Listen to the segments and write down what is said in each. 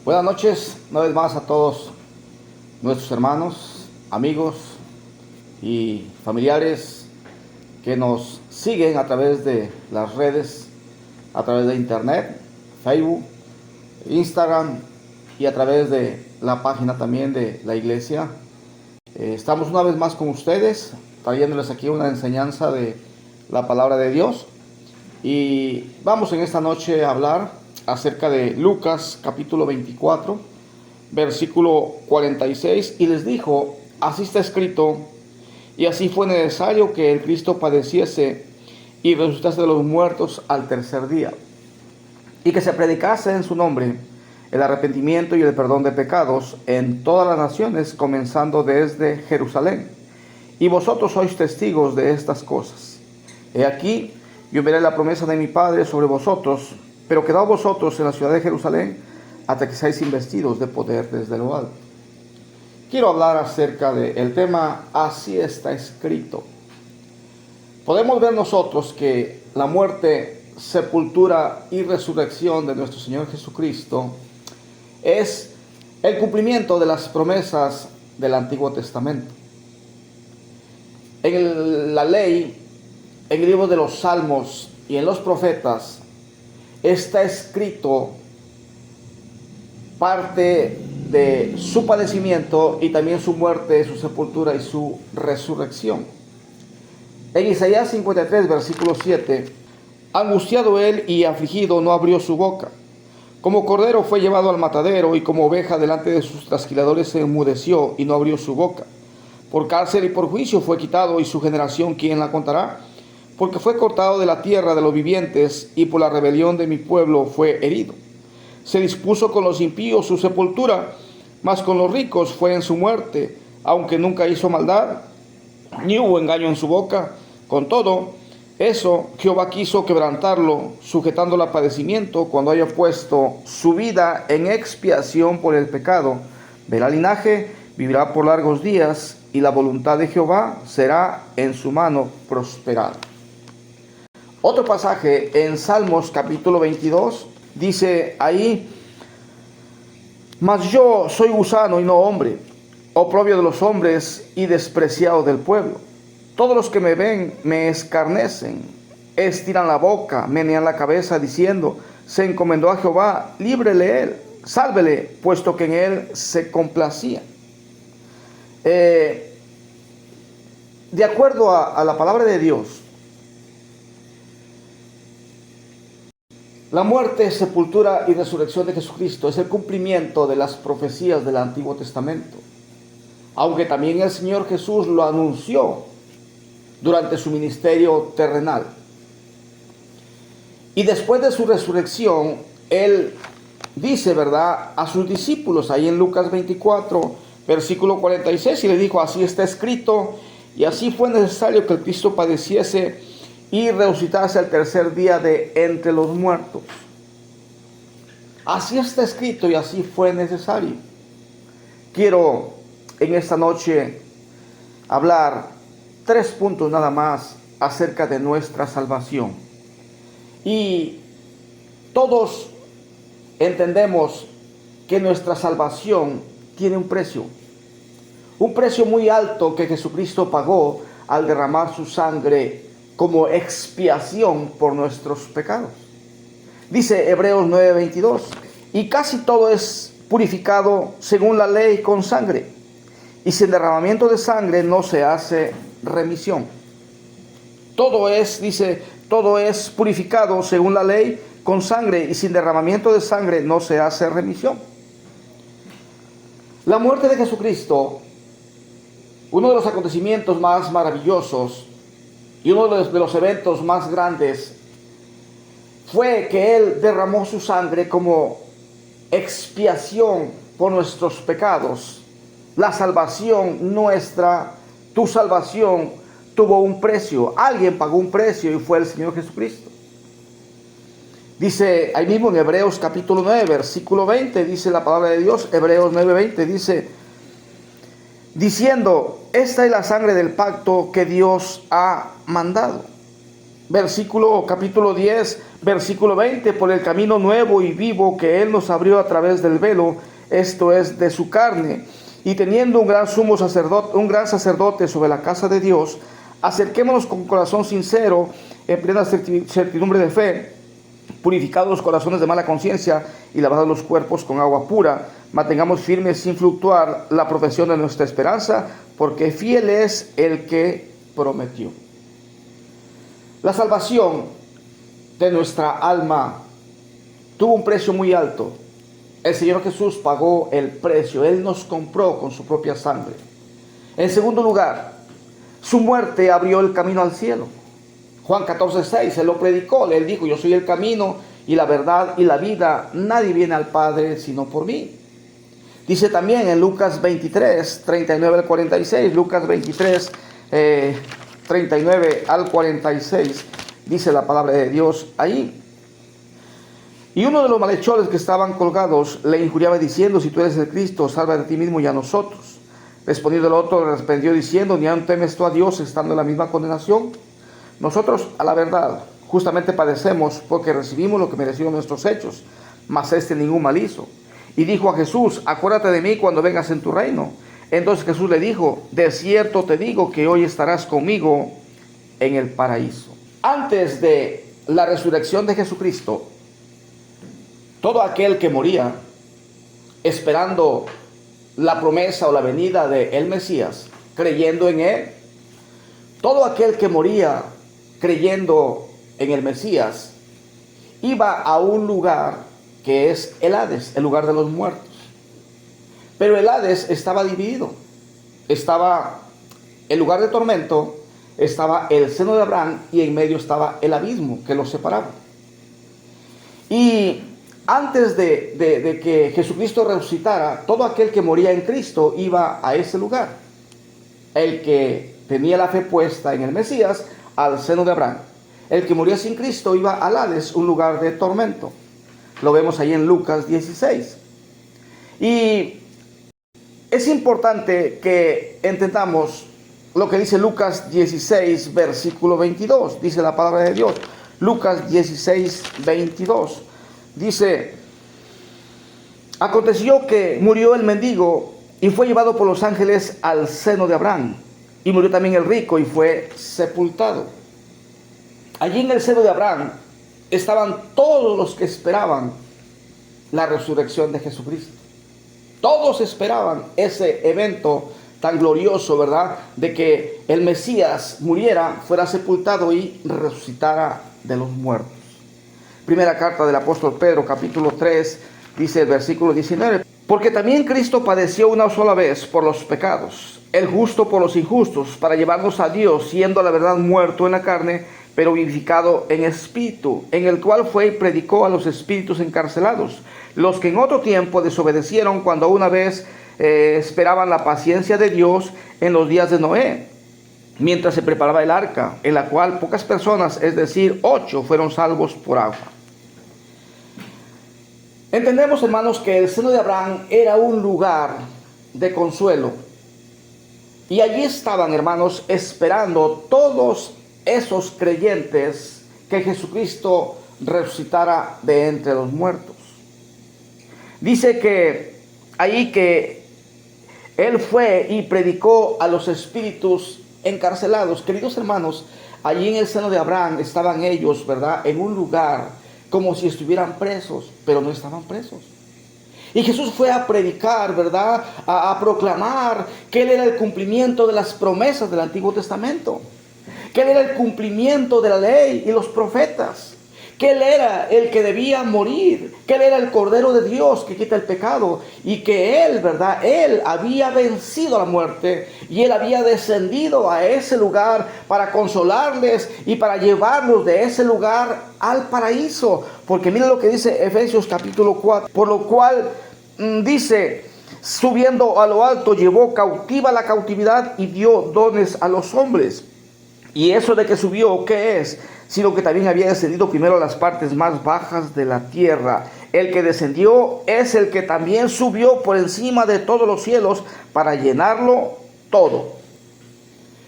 Buenas noches, una vez más a todos nuestros hermanos, amigos y familiares que nos siguen a través de las redes, a través de internet, Facebook, Instagram y a través de la página también de la iglesia. Estamos una vez más con ustedes, trayéndoles aquí una enseñanza de la palabra de Dios. Y vamos en esta noche a hablar acerca de Lucas capítulo 24, versículo 46. Y les dijo: así está escrito, y así fue necesario que el Cristo padeciese y resucitase de los muertos al tercer día, y que se predicase en su nombre el arrepentimiento y el perdón de pecados en todas las naciones, comenzando desde Jerusalén. Y vosotros sois testigos de estas cosas. He aquí, yo enviaré la promesa de mi Padre sobre vosotros, pero quedaos vosotros en la ciudad de Jerusalén hasta que seáis investidos de poder desde lo alto. Quiero hablar acerca del tema así está escrito. Podemos ver nosotros que la muerte, sepultura y resurrección de nuestro Señor Jesucristo es el cumplimiento de las promesas del Antiguo Testamento. En la ley, en el libro de los Salmos y en los profetas, está escrito parte de su padecimiento y también su muerte, su sepultura y su resurrección. En Isaías 53, versículo 7, angustiado él y afligido, no abrió su boca. Como cordero fue llevado al matadero, y como oveja delante de sus trasquiladores se enmudeció y no abrió su boca. Por cárcel y por juicio fue quitado, y su generación, ¿quién la contará? Porque fue cortado de la tierra de los vivientes, y por la rebelión de mi pueblo fue herido. Se dispuso con los impíos su sepultura, mas con los ricos fue en su muerte, aunque nunca hizo maldad, ni hubo engaño en su boca. Con todo eso, Jehová quiso quebrantarlo, sujetándolo a padecimiento, cuando haya puesto su vida en expiación por el pecado. Verá linaje, vivirá por largos días, y la voluntad de Jehová será en su mano prosperada. Otro pasaje en Salmos capítulo 22 dice ahí: mas yo soy gusano y no hombre, oprobio de los hombres y despreciado del pueblo. Todos los que me ven me escarnecen, estiran la boca, menean la cabeza, diciendo: se encomendó a Jehová, líbrele él, sálvele, puesto que en él se complacía. De acuerdo a la palabra de Dios, la muerte, sepultura y resurrección de Jesucristo es el cumplimiento de las profecías del Antiguo Testamento, aunque también el Señor Jesús lo anunció durante su ministerio terrenal. Y después de su resurrección, Él dice, ¿verdad?, a sus discípulos, ahí en Lucas 24, versículo 46, y le dijo: así está escrito, y así fue necesario que el Cristo padeciese y resucitase al tercer día de entre los muertos. Así está escrito y así fue necesario. Quiero en esta noche hablar 3 puntos nada más acerca de nuestra salvación. Y todos entendemos que nuestra salvación tiene un precio muy alto que Jesucristo pagó al derramar su sangre como expiación por nuestros pecados. Dice Hebreos 9:22, y casi todo es purificado según la ley con sangre, y sin derramamiento de sangre no se hace remisión. Todo es, dice, todo es purificado según la ley con sangre, y sin derramamiento de sangre no se hace remisión. La muerte de Jesucristo, uno de los acontecimientos más maravillosos y uno de los eventos más grandes, fue que Él derramó su sangre como expiación por nuestros pecados. La salvación nuestra, tu salvación, tuvo un precio. Alguien pagó un precio y fue el Señor Jesucristo. Dice ahí mismo en Hebreos capítulo 9, versículo 20, dice la palabra de Dios, Hebreos 9:20, dice: diciendo, esta es la sangre del pacto que Dios ha mandado. Versículo capítulo 10, Versículo 20, por el camino nuevo y vivo que Él nos abrió a través del velo, esto es, de su carne, y teniendo un gran sumo sacerdote, un gran sacerdote sobre la casa de Dios, acerquémonos con corazón sincero, en plena certidumbre de fe, purificados los corazones de mala conciencia y lavados los cuerpos con agua pura, mantengamos firmes sin fluctuar la profesión de nuestra esperanza, porque fiel es el que prometió. La salvación de nuestra alma tuvo un precio muy alto. El Señor Jesús pagó el precio. Él nos compró con su propia sangre. En segundo lugar, su muerte abrió el camino al cielo. Juan 14:6, Él lo predicó. Él dijo: yo soy el camino y la verdad y la vida. Nadie viene al Padre sino por mí. Dice también en Lucas 23, 39 al 46. Lucas 23, 39 al 46. Dice la palabra de Dios ahí. Y uno de los malhechores que estaban colgados le injuriaba diciendo: si tú eres el Cristo, salva de ti mismo y a nosotros. Respondiendo el otro, le respondió diciendo: ¿ni aún temes tú a Dios estando en la misma condenación? Nosotros, a la verdad, justamente padecemos porque recibimos lo que merecieron nuestros hechos, mas este ningún mal hizo. Y dijo a Jesús: acuérdate de mí cuando vengas en tu reino. Entonces Jesús le dijo: de cierto te digo que hoy estarás conmigo en el paraíso. Antes de la resurrección de Jesucristo, todo aquel que moría esperando la promesa o la venida de el Mesías, creyendo en Él, todo aquel que moría creyendo en el Mesías, iba a un lugar que es el Hades, el lugar de los muertos. Pero el Hades estaba dividido. Estaba el lugar de tormento, estaba el seno de Abraham y en medio estaba el abismo que los separaba. Y antes de que Jesucristo resucitara, todo aquel que moría en Cristo iba a ese lugar. El que tenía la fe puesta en el Mesías, al seno de Abraham. El que moría sin Cristo iba al Hades, un lugar de tormento. Lo vemos ahí en Lucas 16. Y es importante que entendamos lo que dice Lucas 16, versículo 22. Dice la palabra de Dios. Lucas 16, 22. Dice: aconteció que murió el mendigo y fue llevado por los ángeles al seno de Abraham. Y murió también el rico y fue sepultado. Allí en el seno de Abraham estaban todos los que esperaban la resurrección de Jesucristo. Todos esperaban ese evento tan glorioso, ¿verdad? De que el Mesías muriera, fuera sepultado y resucitara de los muertos. Primera carta del apóstol Pedro, capítulo 3, dice el versículo 19. Porque también Cristo padeció una sola vez por los pecados, el justo por los injustos, para llevarnos a Dios, siendo a la verdad muerto en la carne, pero vivificado en espíritu, en el cual fue y predicó a los espíritus encarcelados, los que en otro tiempo desobedecieron cuando una vez esperaban la paciencia de Dios en los días de Noé, mientras se preparaba el arca, en la cual pocas personas, es decir, 8, fueron salvos por agua. Entendemos, hermanos, que el seno de Abraham era un lugar de consuelo. Y allí estaban, hermanos, esperando todos esos creyentes que Jesucristo resucitara de entre los muertos. Dice que allí que Él fue y predicó a los espíritus encarcelados. Queridos hermanos, allí en el seno de Abraham estaban ellos, ¿verdad?, en un lugar como si estuvieran presos, pero no estaban presos. Y Jesús fue a predicar, ¿verdad?, a proclamar que Él era el cumplimiento de las promesas del Antiguo Testamento, que Él era el cumplimiento de la ley y los profetas, que Él era el que debía morir, que Él era el Cordero de Dios que quita el pecado, y que Él, ¿verdad?, Él había vencido la muerte y Él había descendido a ese lugar para consolarles y para llevarlos de ese lugar al paraíso. Porque mira lo que dice Efesios capítulo 4, por lo cual dice: subiendo a lo alto, llevó cautiva la cautividad y dio dones a los hombres. Y eso de que subió, ¿qué es? Sino que también había descendido primero a las partes más bajas de la tierra. El que descendió es el que también subió por encima de todos los cielos para llenarlo todo.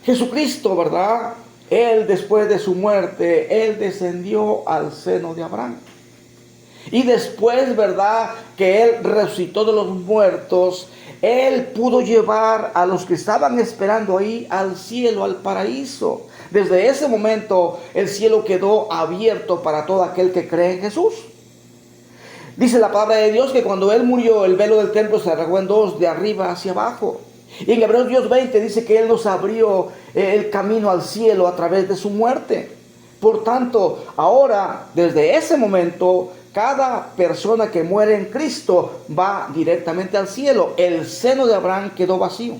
Jesucristo, ¿verdad?, Él, después de su muerte, Él descendió al seno de Abraham. Y después, ¿verdad?, que Él resucitó de los muertos, Él pudo llevar a los que estaban esperando ahí al cielo, al paraíso. Desde ese momento, el cielo quedó abierto para todo aquel que cree en Jesús. Dice la palabra de Dios que cuando Él murió, el velo del templo se rasgó en dos, de arriba hacia abajo. Y en Hebreos 2:20 dice que Él nos abrió el camino al cielo a través de su muerte. Por tanto, ahora, desde ese momento, cada persona que muere en Cristo va directamente al cielo. El seno de Abraham quedó vacío.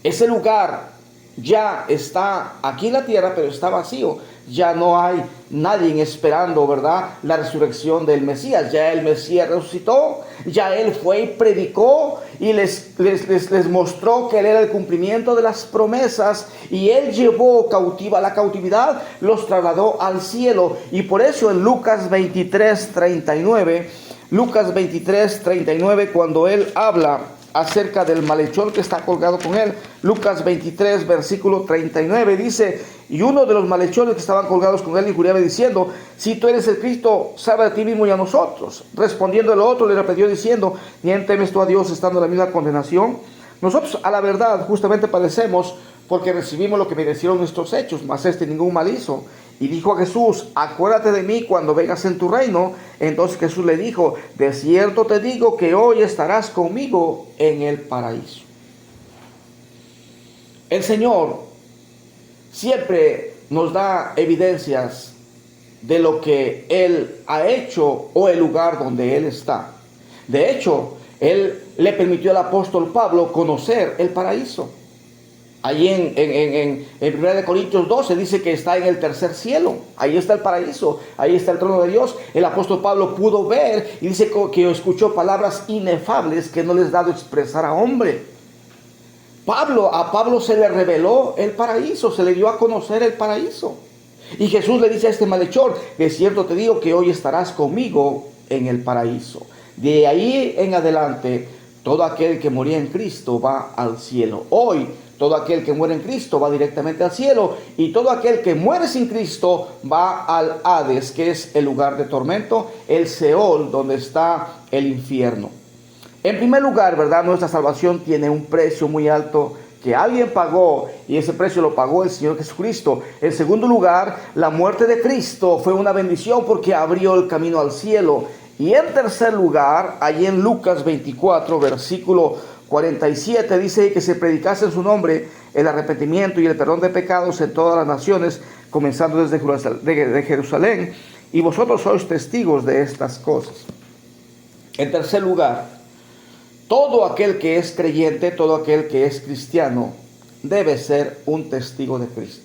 Ese lugar ya está aquí en la tierra, pero está vacío. Ya no hay nadie esperando, ¿verdad?, la resurrección del Mesías. Ya el Mesías resucitó, ya Él fue y predicó y les mostró que Él era el cumplimiento de las promesas, y Él llevó cautiva la cautividad, los trasladó al cielo. Y por eso en Lucas 23:39, cuando Él habla acerca del malhechor que está colgado con Él, Lucas 23, versículo 39, dice: y uno de los malhechores que estaban colgados con Él injuriaba diciendo: si tú eres el Cristo, salva a ti mismo y a nosotros. Respondiendo el otro, le reprendió diciendo: ¿bien temes tú a Dios estando en la misma condenación? Nosotros a la verdad justamente padecemos porque recibimos lo que merecieron nuestros hechos, mas este ningún mal hizo. Y dijo a Jesús: acuérdate de mí cuando vengas en tu reino. Entonces Jesús le dijo: de cierto te digo que hoy estarás conmigo en el paraíso. El Señor siempre nos da evidencias de lo que Él ha hecho o el lugar donde Él está. De hecho, Él le permitió al apóstol Pablo conocer el paraíso. Allí en 1 Corintios 12 dice que está en el tercer cielo. Ahí está el paraíso, ahí está el trono de Dios. El apóstol Pablo pudo ver y dice que escuchó palabras inefables que no les dado expresar a hombre. A Pablo se le reveló el paraíso, se le dio a conocer el paraíso. Y Jesús le dice a este malhechor: de cierto te digo que hoy estarás conmigo en el paraíso. De ahí en adelante, todo aquel que moría en Cristo va al cielo. Hoy, todo aquel que muere en Cristo va directamente al cielo, y todo aquel que muere sin Cristo va al Hades, que es el lugar de tormento, el Seol, donde está el infierno. En primer lugar, ¿verdad?, nuestra salvación tiene un precio muy alto que alguien pagó, y ese precio lo pagó el Señor Jesucristo. En segundo lugar, la muerte de Cristo fue una bendición porque abrió el camino al cielo. Y en tercer lugar, allí en Lucas 24, versículo 47, dice que se predicase en su nombre el arrepentimiento y el perdón de pecados en todas las naciones, comenzando desde Jerusalén, y vosotros sois testigos de estas cosas. En tercer lugar, todo aquel que es creyente, todo aquel que es cristiano, debe ser un testigo de Cristo.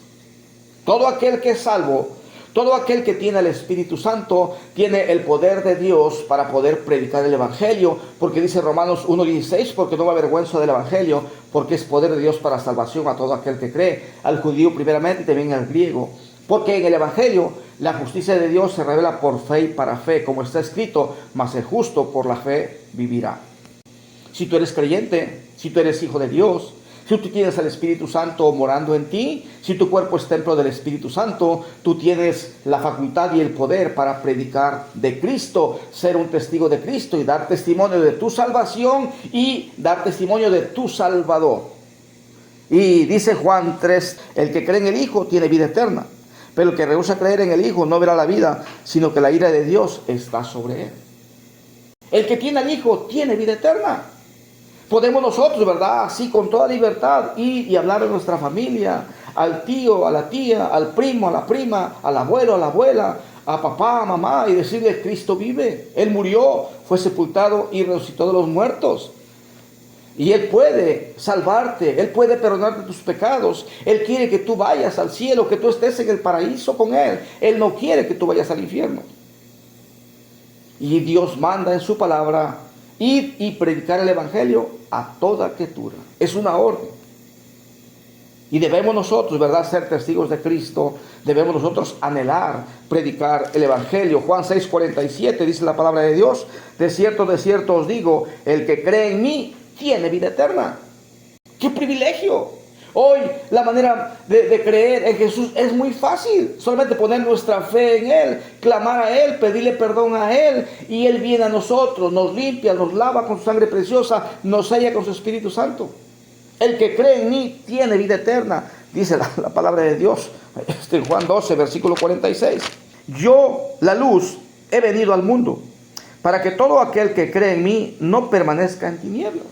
Todo aquel que es salvo, todo aquel que tiene el Espíritu Santo, tiene el poder de Dios para poder predicar el Evangelio, porque dice Romanos 1:16, porque no me avergüenzo del Evangelio, porque es poder de Dios para salvación a todo aquel que cree, al judío primeramente y también al griego. Porque en el Evangelio la justicia de Dios se revela por fe y para fe, como está escrito: mas el justo por la fe vivirá. Si tú eres creyente, si tú eres hijo de Dios, si tú tienes al Espíritu Santo morando en ti, si tu cuerpo es templo del Espíritu Santo, tú tienes la facultad y el poder para predicar de Cristo, ser un testigo de Cristo y dar testimonio de tu salvación y dar testimonio de tu Salvador. Y dice Juan 3, el que cree en el Hijo tiene vida eterna, pero el que rehúsa creer en el Hijo no verá la vida, sino que la ira de Dios está sobre él. El que tiene al Hijo tiene vida eterna. Podemos nosotros, ¿verdad?, así con toda libertad ir y hablar a nuestra familia, al tío, a la tía, al primo, a la prima, al abuelo, a la abuela, a papá, a mamá, y decirle: Cristo vive, Él murió, fue sepultado y resucitó de los muertos. Y Él puede salvarte, Él puede perdonarte tus pecados. Él quiere que tú vayas al cielo, que tú estés en el paraíso con Él. Él no quiere que tú vayas al infierno. Y Dios manda en su palabra: ir y predicar el Evangelio a toda criatura. Es una orden. Y debemos nosotros, ¿verdad?, ser testigos de Cristo. Debemos nosotros anhelar predicar el Evangelio. Juan 6:47 dice la palabra de Dios: de cierto os digo, el que cree en mí tiene vida eterna. ¡Qué privilegio! Hoy la manera de creer en Jesús es muy fácil. Solamente poner nuestra fe en Él, clamar a Él, pedirle perdón a Él, y Él viene a nosotros, nos limpia, nos lava con su sangre preciosa, nos sella con su Espíritu Santo. El que cree en mí tiene vida eterna, dice la palabra de Dios. Juan 12, versículo 46. Yo, la luz, he venido al mundo, para que todo aquel que cree en mí no permanezca en tinieblas.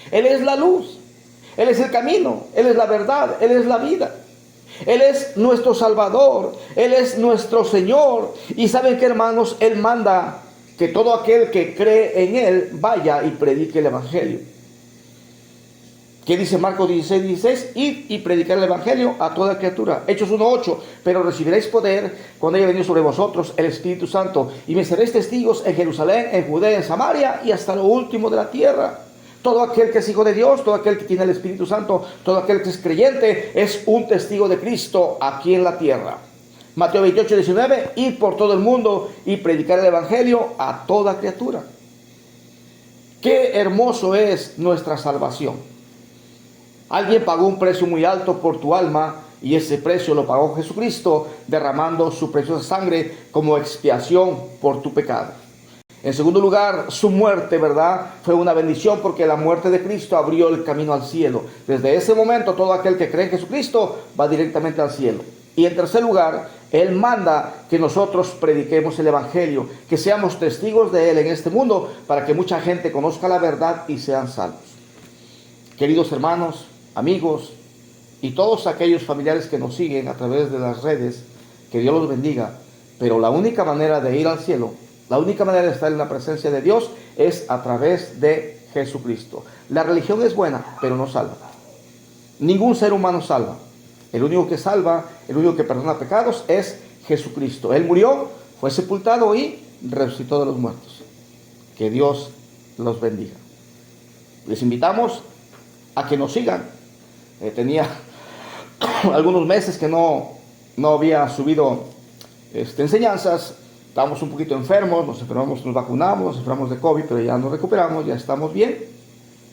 Él es la luz, Él es el camino, Él es la verdad, Él es la vida. Él es nuestro Salvador, Él es nuestro Señor. Y ¿saben qué, hermanos? Él manda que todo aquel que cree en Él vaya y predique el Evangelio. ¿Qué dice Marcos 16, 16? Id y predicar el Evangelio a toda criatura. Hechos 1:8. Pero recibiréis poder cuando haya venido sobre vosotros el Espíritu Santo, y me seréis testigos en Jerusalén, en Judea, en Samaria y hasta lo último de la tierra. Todo aquel que es hijo de Dios, todo aquel que tiene el Espíritu Santo, todo aquel que es creyente, es un testigo de Cristo aquí en la tierra. Mateo 28, 19. Ir por todo el mundo y predicar el Evangelio a toda criatura. Qué hermoso es nuestra salvación. Alguien pagó un precio muy alto por tu alma, y ese precio lo pagó Jesucristo, derramando su preciosa sangre como expiación por tu pecado. En segundo lugar, su muerte, ¿verdad?, fue una bendición, porque la muerte de Cristo abrió el camino al cielo. Desde ese momento, todo aquel que cree en Jesucristo va directamente al cielo. Y en tercer lugar, Él manda que nosotros prediquemos el Evangelio, que seamos testigos de Él en este mundo, para que mucha gente conozca la verdad y sean salvos. Queridos hermanos, amigos y todos aquellos familiares que nos siguen a través de las redes, que Dios los bendiga. Pero la única manera de ir al cielo, la única manera de estar en la presencia de Dios, es a través de Jesucristo. La religión es buena, pero no salva. Ningún ser humano salva. El único que salva, el único que perdona pecados es Jesucristo. Él murió, fue sepultado y resucitó de los muertos. Que Dios los bendiga. Les invitamos a que nos sigan. Tenía algunos meses que no había subido enseñanzas. Estábamos un poquito enfermos, nos enfermamos, nos vacunamos, nos enfermamos de COVID, pero ya nos recuperamos, ya estamos bien.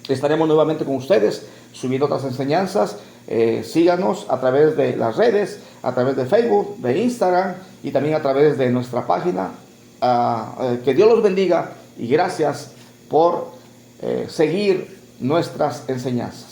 Estaremos nuevamente con ustedes subiendo otras enseñanzas. Síganos a través de las redes, a través de Facebook, de Instagram y también a través de nuestra página. Que Dios los bendiga y gracias por seguir nuestras enseñanzas.